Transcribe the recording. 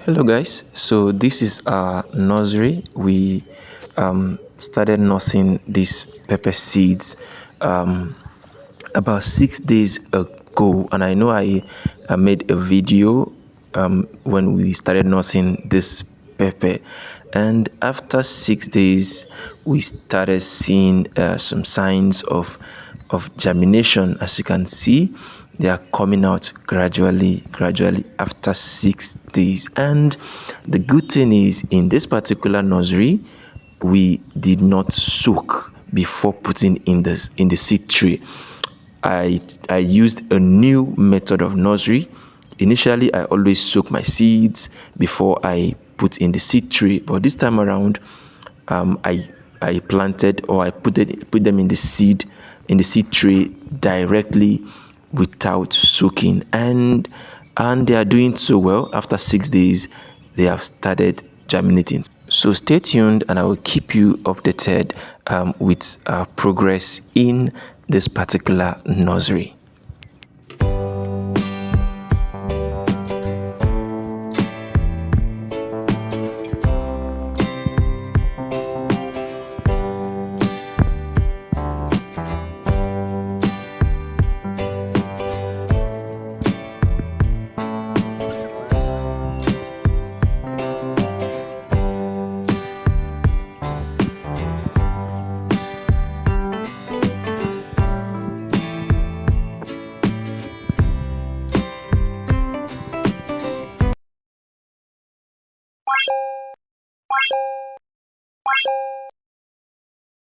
Hello guys, so this is our nursery. We started nursing these pepper seeds about 6 days ago, and I know I made a video when we started nursing this pepper, and after 6 days we started seeing some signs of germination. As you can see, they are coming out gradually after 6 days. And the good thing is, in this particular nursery, we did not soak before putting in the seed tray. I used a new method of nursery. Initially, I always soak my seeds before I put in the seed tray, but this time around, I planted, or I put them in the seed tray directly without soaking, and they are doing so well. After 6 days, they have started germinating. So stay tuned, and I will keep you updated with progress in this particular nursery.